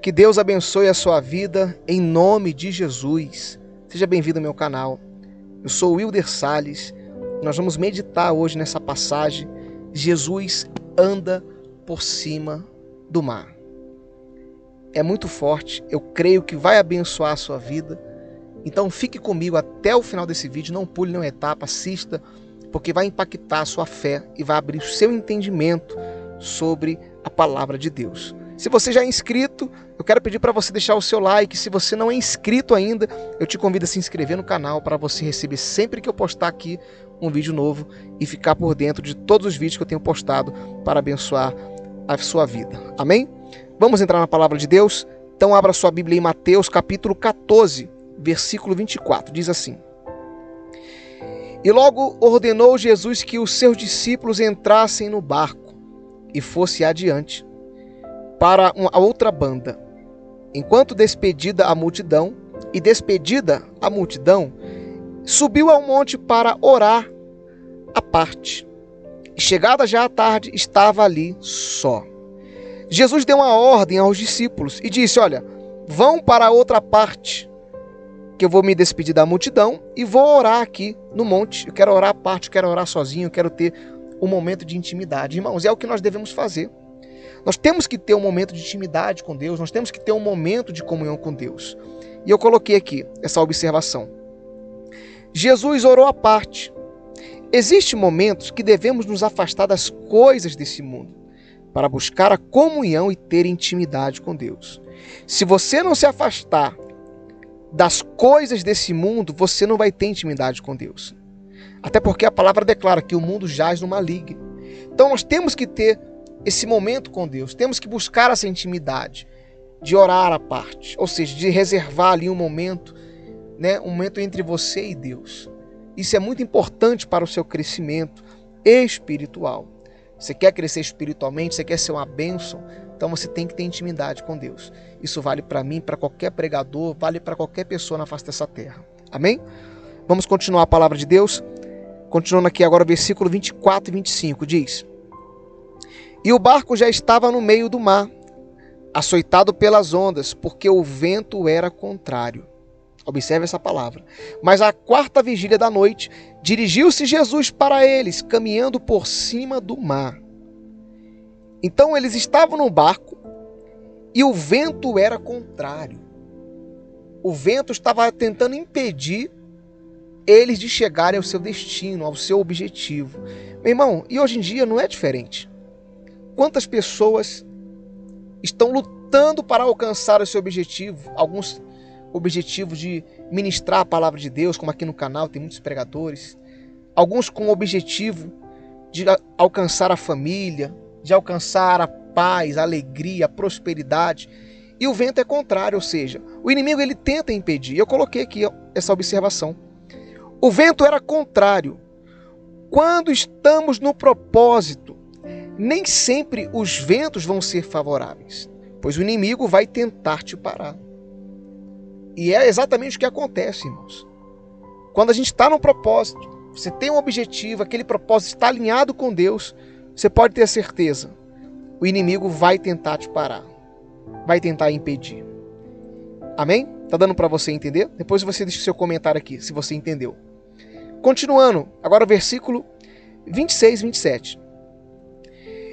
Que Deus abençoe a sua vida em nome de Jesus. Seja bem-vindo ao meu canal. Eu sou o Wilder Salles. Nós vamos meditar hoje nessa passagem. Jesus anda por cima do mar. É muito forte. Eu creio que vai abençoar a sua vida. Então fique comigo até o final desse vídeo. Não pule nenhuma etapa. Assista, porque vai impactar a sua fé e vai abrir o seu entendimento sobre a palavra de Deus. Se você já é inscrito, eu quero pedir para você deixar o seu like. Se você não é inscrito ainda, eu te convido a se inscrever no canal para você receber sempre que eu postar aqui um vídeo novo e ficar por dentro de todos os vídeos que eu tenho postado para abençoar a sua vida. Amém? Vamos entrar na palavra de Deus? Então abra sua Bíblia em Mateus capítulo 14, versículo 24. Diz assim: E logo ordenou Jesus que os seus discípulos entrassem no barco e fosse adiante para a outra banda, enquanto despedida a multidão, subiu ao monte para orar à parte. E chegada já a tarde, estava ali só. Jesus deu uma ordem aos discípulos e disse: olha, vão para a outra parte, que eu vou me despedir da multidão e vou orar aqui no monte. Eu quero orar à parte, eu quero orar sozinho, eu quero ter um momento de intimidade. Irmãos, é o que nós devemos fazer. Nós temos que ter um momento de intimidade com Deus, nós temos que ter um momento de comunhão com Deus. E eu coloquei aqui essa observação. Jesus orou à parte. Existem momentos que devemos nos afastar das coisas desse mundo para buscar a comunhão e ter intimidade com Deus. Se você não se afastar das coisas desse mundo, você não vai ter intimidade com Deus. Até porque a palavra declara que o mundo jaz no maligno. Então nós temos que ter esse momento com Deus, temos que buscar essa intimidade, de orar à parte, ou seja, de reservar ali um momento, um momento entre você e Deus. Isso é muito importante para o seu crescimento espiritual. Você quer crescer espiritualmente, você quer ser uma bênção, então você tem que ter intimidade com Deus. Isso vale para mim, para qualquer pregador, vale para qualquer pessoa na face dessa terra. Amém? Vamos continuar a palavra de Deus. Continuando aqui agora o versículo 24 e 25, diz: E o barco já estava no meio do mar, açoitado pelas ondas, porque o vento era contrário. Observe essa palavra. Mas à quarta vigília da noite, dirigiu-se Jesus para eles, caminhando por cima do mar. Então eles estavam no barco e o vento era contrário. O vento estava tentando impedir eles de chegarem ao seu destino, ao seu objetivo. Meu irmão, e hoje em dia não é diferente. Quantas pessoas estão lutando para alcançar o seu objetivo? Alguns objetivos de ministrar a palavra de Deus, como aqui no canal tem muitos pregadores. Alguns com o objetivo de alcançar a família, de alcançar a paz, a alegria, a prosperidade. E o vento é contrário, ou seja, o inimigo ele tenta impedir. Eu coloquei aqui essa observação. O vento era contrário. Quando estamos no propósito, nem sempre os ventos vão ser favoráveis, pois o inimigo vai tentar te parar. E é exatamente o que acontece, irmãos. Quando a gente está no propósito, você tem um objetivo, aquele propósito está alinhado com Deus, você pode ter certeza, o inimigo vai tentar te parar, vai tentar impedir. Amém? Tá dando para você entender? Depois você deixa o seu comentário aqui, se você entendeu. Continuando, agora o versículo 26 e 27.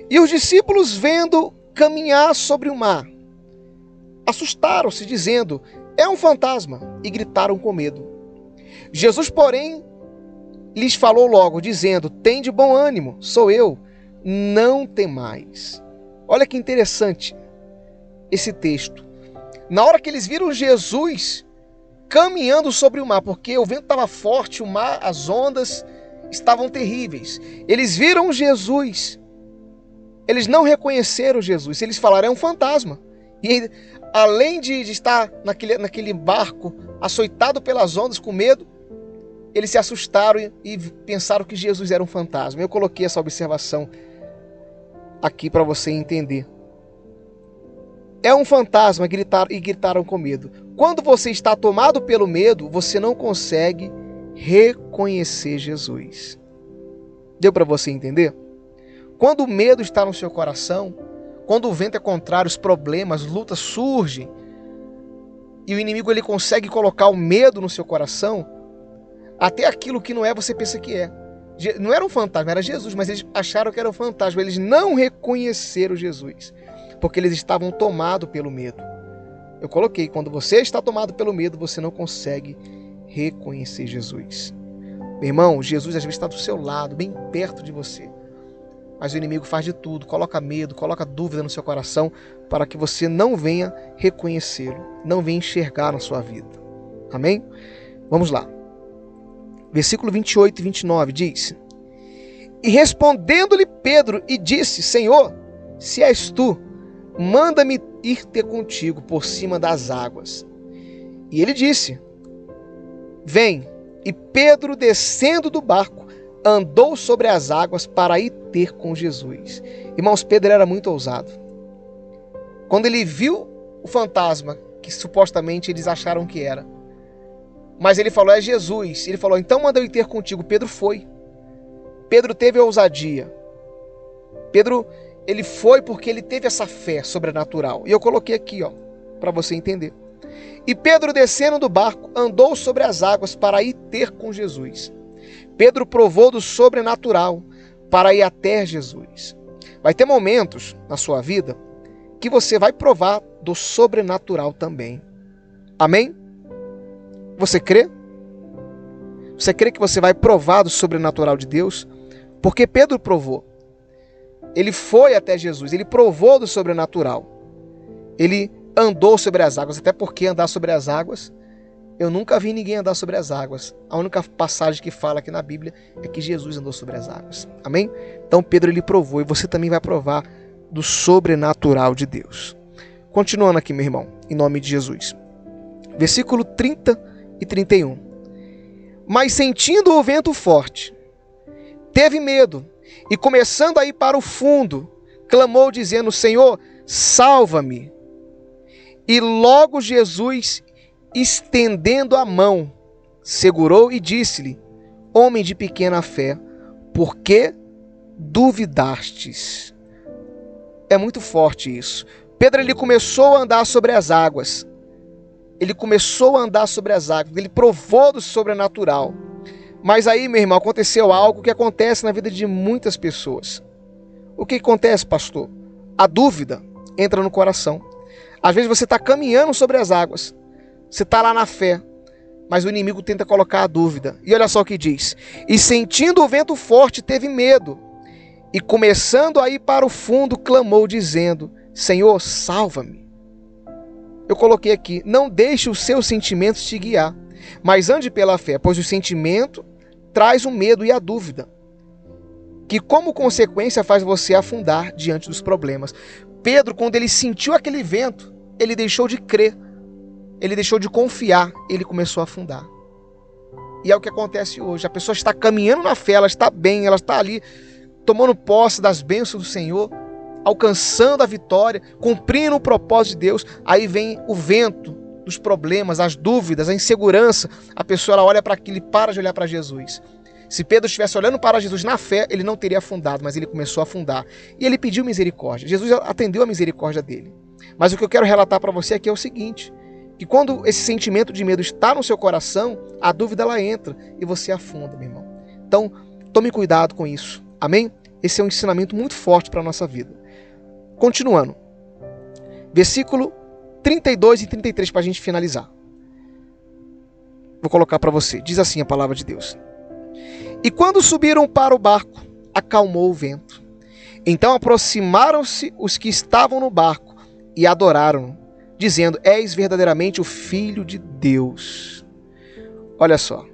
E os discípulos, vendo caminhar sobre o mar, assustaram-se, dizendo: é um fantasma, e gritaram com medo. Jesus, porém, lhes falou logo, dizendo: tende bom ânimo, sou eu, não temais. Olha que interessante esse texto. Na hora que eles viram Jesus caminhando sobre o mar, porque o vento estava forte, o mar, as ondas estavam terríveis. Eles viram Jesus. Eles não reconheceram Jesus. Eles falaram: é um fantasma. E além de estar naquele barco açoitado pelas ondas com medo, eles se assustaram e pensaram que Jesus era um fantasma. Eu coloquei essa observação aqui para você entender. É um fantasma, gritaram com medo. Quando você está tomado pelo medo, você não consegue reconhecer Jesus. Deu para você entender? Quando o medo está no seu coração, Quando o vento é contrário, os problemas, lutas surgem, e o inimigo ele consegue colocar o medo no seu coração, até aquilo que não é, você pensa que é. Não era um fantasma, era Jesus, mas eles acharam que era um fantasma. Eles não reconheceram Jesus, porque eles estavam tomados pelo medo. Eu coloquei, quando você está tomado pelo medo, você não consegue reconhecer Jesus. Meu irmão, Jesus às vezes está do seu lado, bem perto de você. Mas o inimigo faz de tudo, coloca medo, coloca dúvida no seu coração, para que você não venha reconhecê-lo, não venha enxergar na sua vida. Amém? Vamos lá. Versículo 28 e 29 diz: E respondendo-lhe Pedro, e disse: Senhor, se és tu, manda-me ir ter contigo por cima das águas. E ele disse: Vem. E Pedro, descendo do barco, andou sobre as águas para ir ter com Jesus. Irmãos, Pedro era muito ousado. Quando ele viu o fantasma, que supostamente eles acharam que era, mas ele falou, é Jesus. Ele falou, então manda eu ir ter contigo. Pedro foi. Pedro teve a ousadia. Pedro, ele foi porque ele teve essa fé sobrenatural. E eu coloquei aqui, ó, para você entender. E Pedro, descendo do barco, andou sobre as águas para ir ter com Jesus. Pedro provou do sobrenatural para ir até Jesus. Vai ter momentos na sua vida que você vai provar do sobrenatural também. Amém? Você crê? Você crê que você vai provar do sobrenatural de Deus? Porque Pedro provou. Ele foi até Jesus, ele provou do sobrenatural. Ele andou sobre as águas, até porque andar sobre as águas, eu nunca vi ninguém andar sobre as águas. A única passagem que fala aqui na Bíblia é que Jesus andou sobre as águas. Amém? Então Pedro ele provou e você também vai provar do sobrenatural de Deus. Continuando aqui, meu irmão, em nome de Jesus. Versículo 30 e 31. Mas sentindo o vento forte, teve medo e começando a ir para o fundo, clamou dizendo, Senhor, salva-me. E logo Jesus, estendendo a mão, segurou e disse-lhe, homem de pequena fé, por que duvidastes? É muito forte isso. Pedro ele começou a andar sobre as águas. Ele começou a andar sobre as águas. Ele provou do sobrenatural. Mas aí, meu irmão, aconteceu algo que acontece na vida de muitas pessoas. O que acontece, pastor? A dúvida entra no coração. Às vezes você está caminhando sobre as águas. Você está lá na fé. Mas o inimigo tenta colocar a dúvida. E olha só o que diz. E sentindo o vento forte, teve medo. E começando a ir para o fundo, clamou dizendo, Senhor, salva-me. Eu coloquei aqui, não deixe os seus sentimentos te guiar, mas ande pela fé, pois o sentimento traz o medo e a dúvida, que como consequência faz você afundar diante dos problemas. Pedro, quando ele sentiu aquele vento, ele deixou de crer, ele deixou de confiar, ele começou a afundar. E é o que acontece hoje, a pessoa está caminhando na fé, ela está bem, ela está ali, tomando posse das bênçãos do Senhor, alcançando a vitória, cumprindo o propósito de Deus, aí vem o vento dos problemas, as dúvidas, a insegurança, a pessoa ela olha para aquilo e para de olhar para Jesus. Se Pedro estivesse olhando para Jesus na fé, ele não teria afundado, mas ele começou a afundar. E ele pediu misericórdia. Jesus atendeu a misericórdia dele. Mas o que eu quero relatar para você aqui é o seguinte, que quando esse sentimento de medo está no seu coração, a dúvida ela entra e você afunda, meu irmão. Então, tome cuidado com isso. Amém? Esse é um ensinamento muito forte para a nossa vida. Continuando. Versículo 32 e 33 para a gente finalizar. Vou colocar para você. Diz assim a palavra de Deus. E quando subiram para o barco, acalmou o vento. Então aproximaram-se os que estavam no barco e adoraram, dizendo, és verdadeiramente o Filho de Deus. Olha só.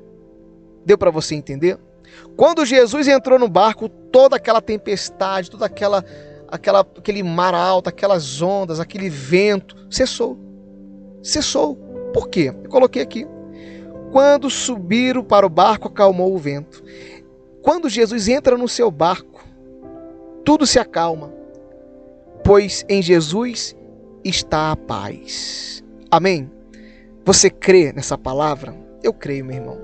Deu para você entender? Quando Jesus entrou no barco, toda aquela tempestade, toda aquele mar alto, aquelas ondas, aquele vento, cessou. Cessou. Por quê? Eu coloquei aqui. Quando subiram para o barco, acalmou o vento. Quando Jesus entra no seu barco, tudo se acalma, pois em Jesus está a paz. Amém? Você crê nessa palavra? Eu creio, meu irmão.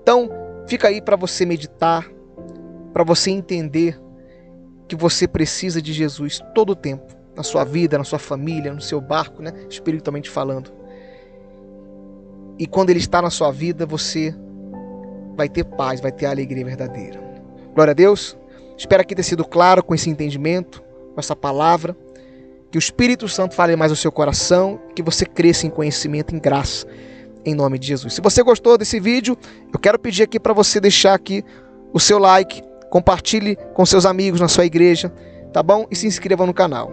Então, fica aí para você meditar, para você entender que você precisa de Jesus todo o tempo. na sua vida, na sua família, no seu barco, né? Espiritualmente falando. E quando Ele está na sua vida, você vai ter paz, vai ter a alegria verdadeira. Glória a Deus. Espero aqui ter sido claro com esse entendimento, com essa palavra. Que o Espírito Santo fale mais ao seu coração, que você cresça em conhecimento, em graça, em nome de Jesus. Se você gostou desse vídeo, eu quero pedir aqui para você deixar aqui o seu like, compartilhe com seus amigos na sua igreja, tá bom? E se inscreva no canal.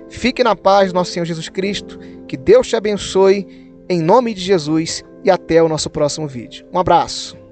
Fique na paz do nosso Senhor Jesus Cristo, que Deus te abençoe, em nome de Jesus, e até o nosso próximo vídeo. Um abraço.